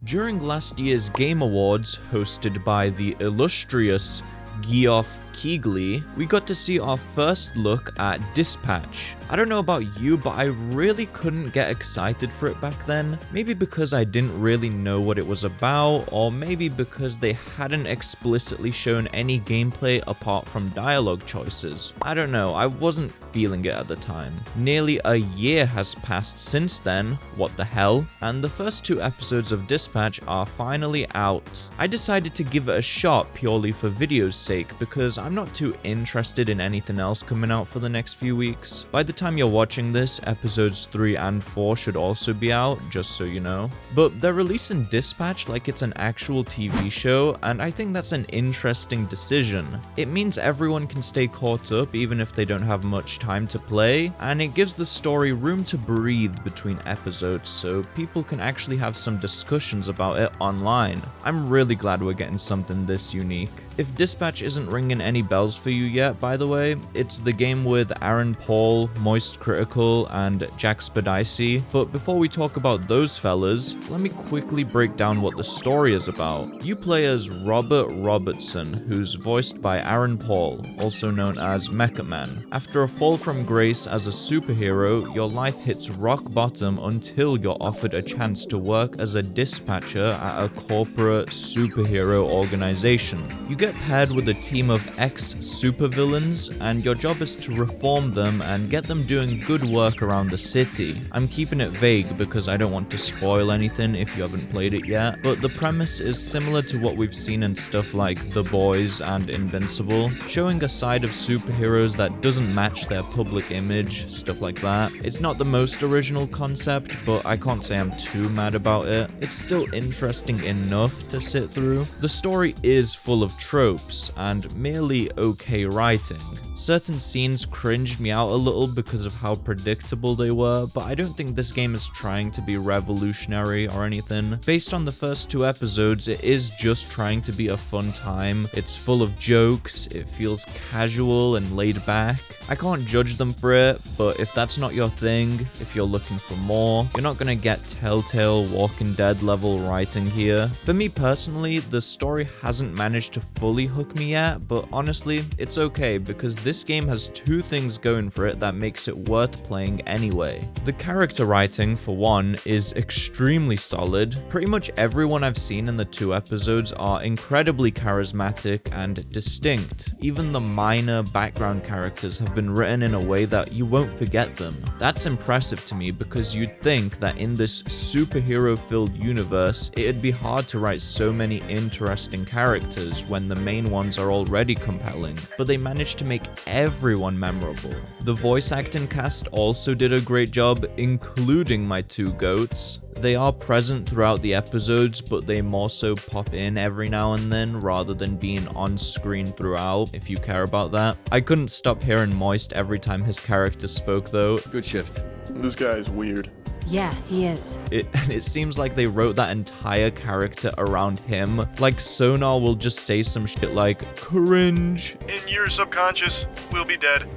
During last year's Game Awards, hosted by the illustrious Geoff Keighley, we got to see our first look at Dispatch. I don't know about you, but I really couldn't get excited for it back then. Maybe because I didn't really know what it was about, or maybe because they hadn't explicitly shown any gameplay apart from dialogue choices. I don't know, I wasn't feeling it at the time. Nearly a year has passed since then, what the hell, and the first 2 episodes of Dispatch are finally out. I decided to give it a shot purely for video's sake because I'm not too interested in anything else coming out for the next few weeks. By the time you're watching this, episodes 3 and 4 should also be out, just so you know. But they're releasing Dispatch like it's an actual TV show, and I think that's an interesting decision. It means everyone can stay caught up even if they don't have much time to play, and it gives the story room to breathe between episodes so people can actually have some discussions about it online. I'm really glad we're getting something this unique. If Dispatch isn't ringing any bells for you yet, by the way, it's the game with Aaron Paul, Moistcritical, and Jacksepticeye. But before we talk about those fellas, let me quickly break down what the story is about. You play as Robert Robertson, who's voiced by Aaron Paul, also known as Mecha Man. After a fall from grace as a superhero, your life hits rock bottom until you're offered a chance to work as a dispatcher at a corporate superhero organization. You get paired with a team of ex-supervillains, and your job is to reform them and get them doing good work around the city. I'm keeping it vague because I don't want to spoil anything if you haven't played it yet, but the premise is similar to what we've seen in stuff like The Boys and Invincible, showing a side of superheroes that doesn't match their public image, stuff like that. It's not the most original concept, but I can't say I'm too mad about it. It's still interesting enough to sit through. The story is full of tropes and merely okay writing. Certain scenes cringed me out a little because of how predictable they were, but I don't think this game is trying to be revolutionary or anything. Based on the first 2 episodes, it is just trying to be a fun time. It's full of jokes, it feels casual and laid back. I can't judge them for it, but if that's not your thing, if you're looking for more, you're not gonna get Telltale Walking Dead level writing here. For me personally, the story hasn't managed to fully hook me yet, but honestly, it's okay because this game has 2 things going for it that makes it worth playing anyway. The character writing, for one, is extremely solid. Pretty much everyone I've seen in the 2 episodes are incredibly charismatic and distinct. Even the minor background characters have been written in a way that you won't forget them. That's impressive to me because you'd think that in this superhero-filled universe, it'd be hard to write so many interesting characters when the main ones are already compelling, but they managed to make everyone memorable. The voice acting cast also did a great job, including my 2 goats. They are present throughout the episodes, but they more so pop in every now and then rather than being on screen throughout, if you care about that. I couldn't stop hearing Moist every time his character spoke though. Good shift. This guy is weird. Yeah, he is. It seems like they wrote that entire character around him. Like Sonar will just say some shit like, cringe. In your subconscious, we'll be dead.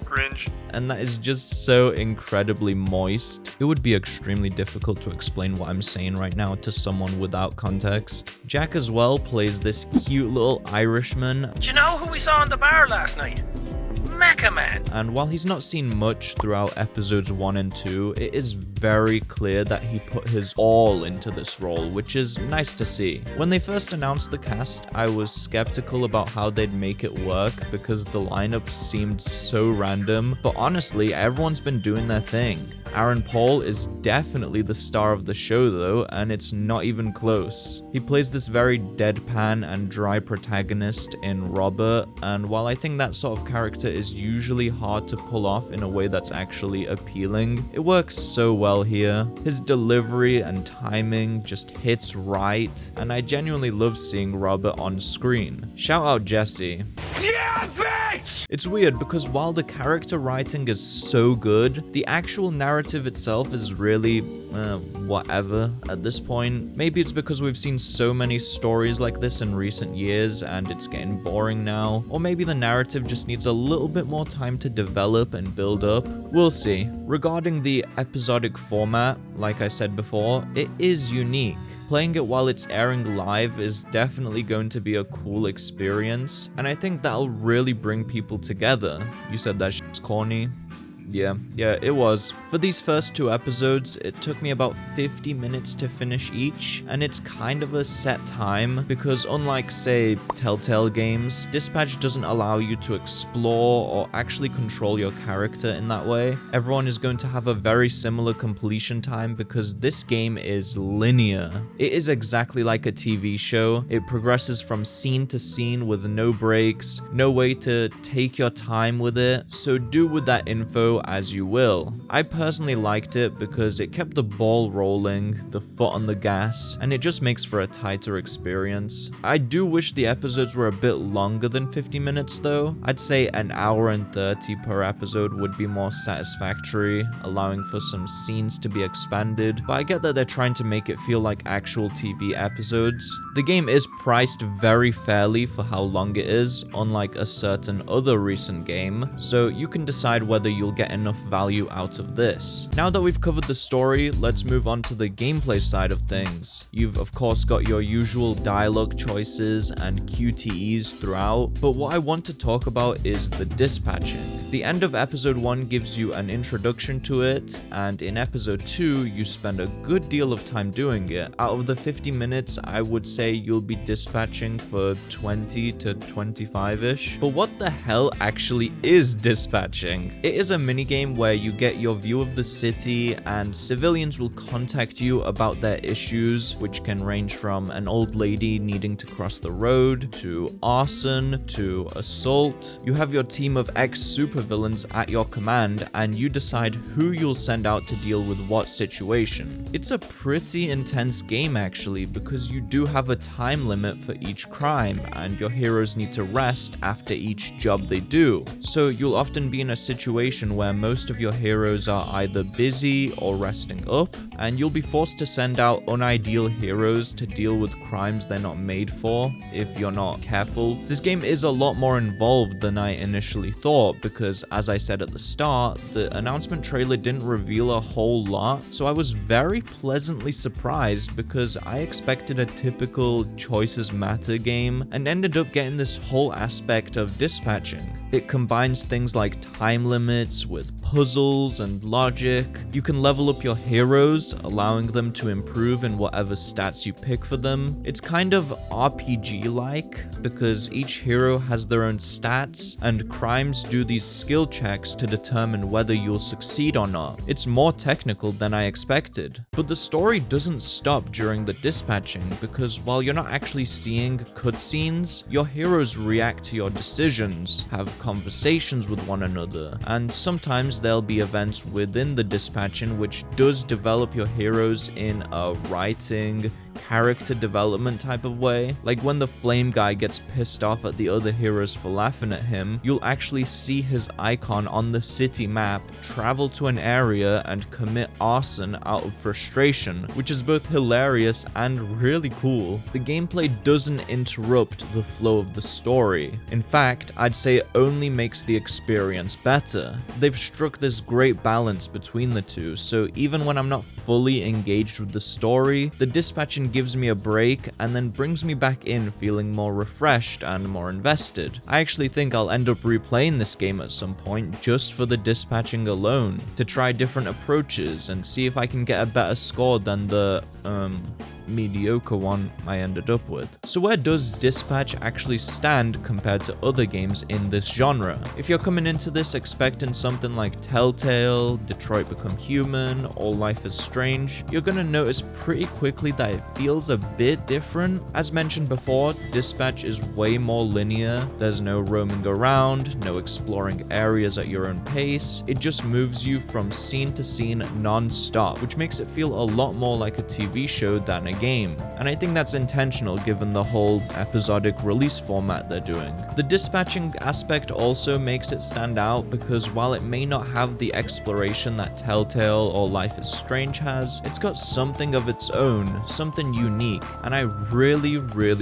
Cringe. And that is just so incredibly moist. It would be extremely difficult to explain what I'm saying right now to someone without context. Jack as well plays this cute little Irishman. Do you know who we saw in the bar last night? Mecha Man. And while he's not seen much throughout episodes 1 and 2, it is very clear that he put his all into this role, which is nice to see. When they first announced the cast, I was skeptical about how they'd make it work because the lineup seemed so random, but honestly, everyone's been doing their thing. Aaron Paul is definitely the star of the show though, and it's not even close. He plays this very deadpan and dry protagonist in Robert, and while I think that sort of character is usually hard to pull off in a way that's actually appealing, it works so well here. His delivery and timing just hits right, and I genuinely love seeing Robert on screen. Shout out Jesse. Yeah, bitch! It's weird because while the character writing is so good, the actual narrative itself is really whatever at this point. Maybe it's because we've seen so many stories like this in recent years and it's getting boring now, or maybe the narrative just needs a little bit more time to develop and build up. We'll see. Regarding the episodic format, like I said before, it is unique. Playing it while it's airing live is definitely going to be a cool experience, and I think that'll really bring people together. You said that shit's corny. Yeah, it was. For these first 2 episodes, it took me about 50 minutes to finish each, and it's kind of a set time because unlike, say, Telltale games, Dispatch doesn't allow you to explore or actually control your character in that way. Everyone is going to have a very similar completion time because this game is linear. It is exactly like a TV show. It progresses from scene to scene with no breaks, no way to take your time with it, so do with that info as you will. I personally liked it because it kept the ball rolling, the foot on the gas, and it just makes for a tighter experience. I do wish the episodes were a bit longer than 50 minutes though. I'd say an hour and 30 per episode would be more satisfactory, allowing for some scenes to be expanded, but I get that they're trying to make it feel like actual TV episodes. The game is priced very fairly for how long it is, unlike a certain other recent game, so you can decide whether you'll get enough value out of this. Now that we've covered the story, let's move on to the gameplay side of things. You've of course got your usual dialogue choices and QTEs throughout, but what I want to talk about is the dispatching. The end of episode 1 gives you an introduction to it, and in episode 2 you spend a good deal of time doing it. Out of the 50 minutes, I would say you'll be dispatching for 20 to 25-ish. But what the hell actually is dispatching? It is a minigame where you get your view of the city and civilians will contact you about their issues, which can range from an old lady needing to cross the road, to arson, to assault. You have your team of ex-supervillains at your command and you decide who you'll send out to deal with what situation. It's a pretty intense game actually, because you do have a time limit for each crime and your heroes need to rest after each job they do. So you'll often be in a situation where most of your heroes are either busy or resting up, and you'll be forced to send out unideal heroes to deal with crimes they're not made for if you're not careful. This game is a lot more involved than I initially thought because, as I said at the start, the announcement trailer didn't reveal a whole lot, so I was very pleasantly surprised because I expected a typical choices matter game and ended up getting this whole aspect of dispatching. It combines things like time limits with puzzles and logic. You can level up your heroes, allowing them to improve in whatever stats you pick for them. It's kind of RPG-like because each hero has their own stats and crimes do these skill checks to determine whether you'll succeed or not. It's more technical than I expected. But the story doesn't stop during the dispatching because while you're not actually seeing cutscenes, your heroes react to your decisions, have conversations with one another, and sometimes there'll be events within the dispatching which does develop your heroes in a writing, character development type of way. Like when the flame guy gets pissed off at the other heroes for laughing at him, you'll actually see his icon on the city map travel to an area and commit arson out of frustration, which is both hilarious and really cool. The gameplay doesn't interrupt the flow of the story. In fact, I'd say it only makes the experience better. They've struck this great balance between the two, so even when I'm not fully engaged with the story, the dispatching gives me a break and then brings me back in feeling more refreshed and more invested. I actually think I'll end up replaying this game at some point just for the dispatching alone, to try different approaches and see if I can get a better score than the mediocre one I ended up with. So where does Dispatch actually stand compared to other games in this genre? If you're coming into this expecting something like Telltale, Detroit Become Human, or Life is Strange, you're gonna notice pretty quickly that it feels a bit different. As mentioned before, Dispatch is way more linear. There's no roaming around, no exploring areas at your own pace. It just moves you from scene to scene non-stop, which makes it feel a lot more like a TV show than a game, and I think that's intentional given the whole episodic release format they're doing. The dispatching aspect also makes it stand out because while it may not have the exploration that Telltale or Life is Strange has, it's got something of its own, something unique, and I really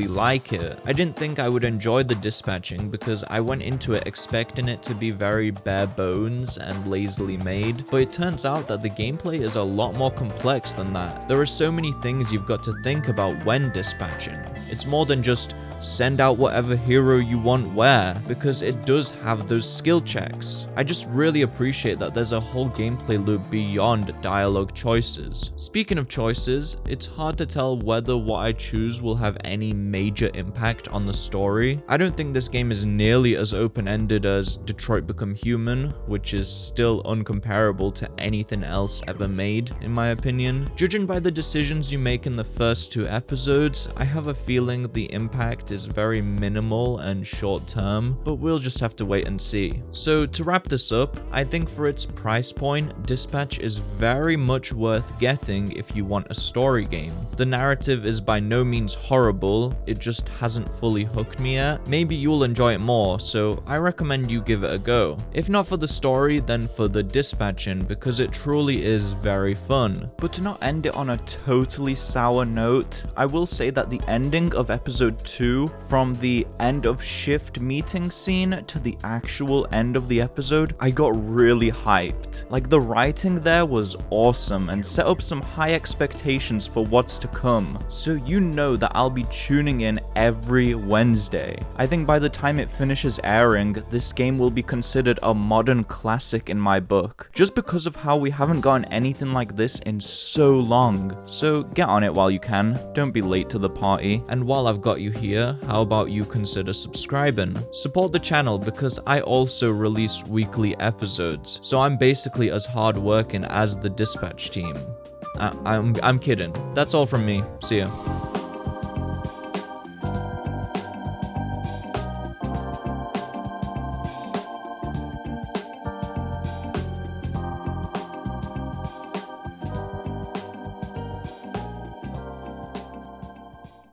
like it. I didn't think I would enjoy the dispatching because I went into it expecting it to be very bare bones and lazily made, but it turns out that the gameplay is a lot more complex than that. There are so many things you've got to think about when dispatching. It's more than just send out whatever hero you want where, because it does have those skill checks. I just really appreciate that there's a whole gameplay loop beyond dialogue choices. Speaking of choices, it's hard to tell whether what I choose will have any major impact on the story. I don't think this game is nearly as open-ended as Detroit Become Human, which is still uncomparable to anything else ever made, in my opinion. Judging by the decisions you make in the first 2 episodes, I have a feeling the impact is very minimal and short term, but we'll just have to wait and see. So to wrap this up, I think for its price point, Dispatch is very much worth getting if you want a story game. The narrative is by no means horrible, it just hasn't fully hooked me yet. Maybe you'll enjoy it more, so I recommend you give it a go. If not for the story, then for the dispatching, because it truly is very fun. But to not end it on a totally sour note, I will say that the ending of episode 2, from the end of shift meeting scene to the actual end of the episode, I got really hyped. Like, the writing there was awesome and set up some high expectations for what's to come. So you know that I'll be tuning in every Wednesday. I think by the time it finishes airing, this game will be considered a modern classic in my book, just because of how we haven't gotten anything like this in so long. So get on it while you can, don't be late to the party. And while I've got you here, how about you consider subscribing? Support the channel because I also release weekly episodes, so I'm basically as hardworking as the Dispatch team. I'm kidding. That's all from me. See ya.